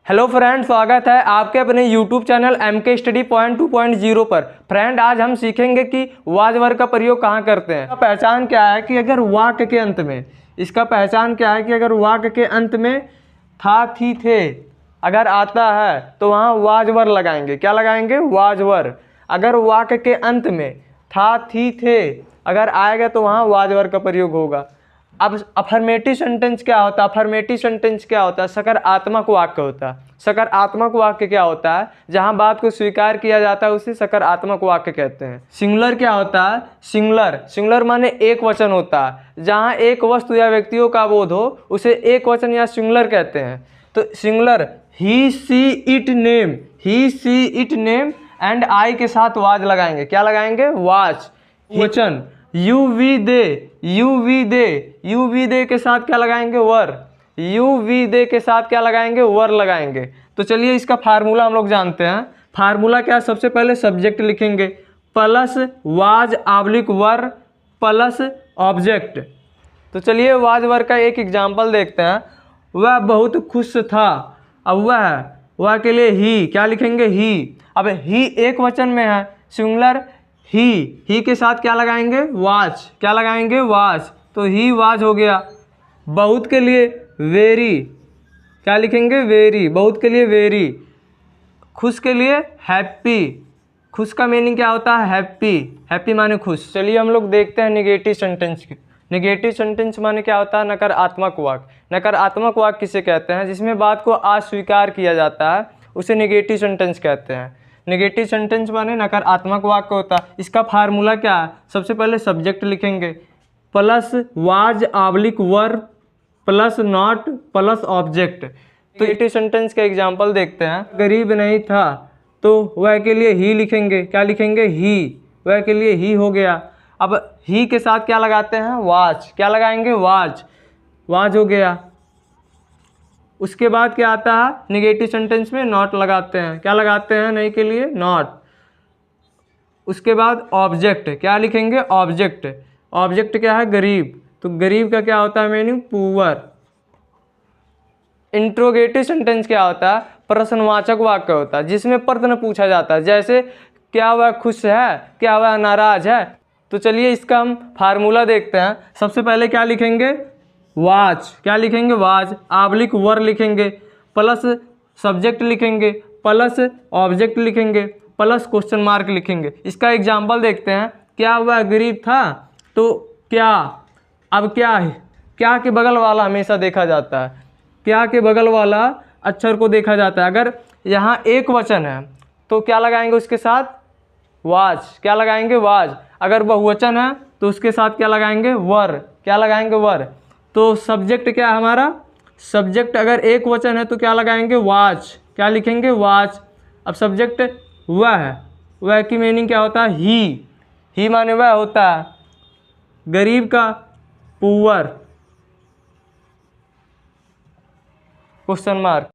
Hello friend, स्वागत है आपके अपने YouTube channel MK study point 2.0 पर। फ्रेंड, आज हम सीखेंगे कि वाज वर्ग का प्रयोग कहाँ करते हैं। इसका पहचान क्या है कि अगर वाक्य के अंत में वाक्य के अंत में था, थी, थे अगर आता है तो वहाँ वाज वर्ग लगाएंगे। क्या लगाएंगे? वाज वर्ग। अगर वाक्य के अंत में था, थी, थे अगर आएगा तो वहाँ वाज वर्ग का प्रयोग होगा। अब अफर्मेटिव सेंटेंस क्या होता है? अफर्मेटिव सेंटेंस क्या होता है? सकारात्मक वाक्य होता है। सकारात्मक वाक्य क्या होता है? जहां बात को स्वीकार किया जाता है उसे सकारात्मक वाक्य कहते हैं। सिंगुलर क्या होता है? सिंगुलर माने एक वचन होता है। जहां एक वस्तु या व्यक्तियों का बोध हो उसे एक वचन या सिंगुलर कहते हैं। तो singular he see it name and I के साथ वाज लगाएंगे। क्या लगाएंगे? वाज। वचन यू वी दे के साथ क्या लगाएंगे? वर। के साथ क्या लगाएंगे? वर लगाएंगे। तो चलिए इसका फार्मूला हम लोग जानते हैं। फार्मूला क्या है? सबसे पहले सब्जेक्ट लिखेंगे plus was oblique were plus object. तो चलिए वाज वर का एक एग्जाम्पल देखते हैं। वह बहुत खुश था। अब वह के लिए ही क्या लिखेंगे? ही। अब ही एक वचन में है, सिंगुलर ही के साथ क्या लगाएंगे? वाज। क्या लगाएंगे? वाज। तो ही वाज हो गया। बहुत के लिए वेरी। क्या लिखेंगे? वेरी। बहुत के लिए वेरी। खुश के लिए हैप्पी। खुश का मीनिंग क्या होता है? हैप्पी माने खुश। चलिए हम लोग देखते हैं निगेटिव सेंटेंस की। निगेटिव सेंटेंस माने क्या होता है? नकारात्मक वाक्य। नकारात्मक वाक्य किसे कहते हैं? जिसमें बात को अस्वीकार किया जाता है उसे निगेटिव सेंटेंस कहते हैं। निगेटिव सेंटेंस माने नकारात्मक वाक्य होता है। इसका फार्मूला क्या है? सबसे पहले सब्जेक्ट लिखेंगे plus was oblique were plus not plus object. तो निगेटिव सेंटेंस का एग्जांपल देखते हैं। गरीब नहीं था तो वह के लिए ही लिखेंगे। क्या लिखेंगे? ही। वह के लिए ही हो गया। अब ही के साथ क्या लगाते हैं? वाज। क्या लगाएंगे? वाज हो गया। उसके बाद क्या आता है? निगेटिव सेंटेंस में नॉट लगाते हैं। क्या लगाते हैं? नहीं के लिए नॉट। उसके बाद ऑब्जेक्ट। क्या लिखेंगे? ऑब्जेक्ट। ऑब्जेक्ट क्या है? गरीब। तो गरीब का क्या होता है मीनिंग? पुअर। इंट्रोगेटिव सेंटेंस क्या होता है? प्रश्नवाचक वाक्य होता है जिसमें प्रश्न पूछा जाता है। जैसे क्या वह खुश है? क्या वह नाराज है? तो चलिए इसका हम फार्मूला देखते हैं। सबसे पहले क्या लिखेंगे? वाज। क्या लिखेंगे? वाज ऑब्लिक वर लिखेंगे प्लस सब्जेक्ट लिखेंगे प्लस ऑब्जेक्ट लिखेंगे प्लस क्वेश्चन मार्क लिखेंगे। इसका एग्जाम्पल देखते हैं। क्या वह गरीब था? तो क्या। अब क्या है? क्या के बगल वाला हमेशा देखा जाता है। क्या के बगल वाला अक्षर को देखा जाता है। अगर यहाँ एक वचन है तो क्या लगाएंगे उसके साथ? वाज। क्या लगाएंगे? वाज। अगर बहुवचन है तो उसके साथ क्या लगाएंगे? वर। क्या लगाएंगे? वर। तो सब्जेक्ट क्या है हमारा? सब्जेक्ट अगर एक वचन है तो क्या लगाएंगे? वाज। क्या लिखेंगे? वाज। अब सब्जेक्ट वह है। वह की मीनिंग क्या होता है? ही माने वह होता है। गरीब का पुअर। Question mark.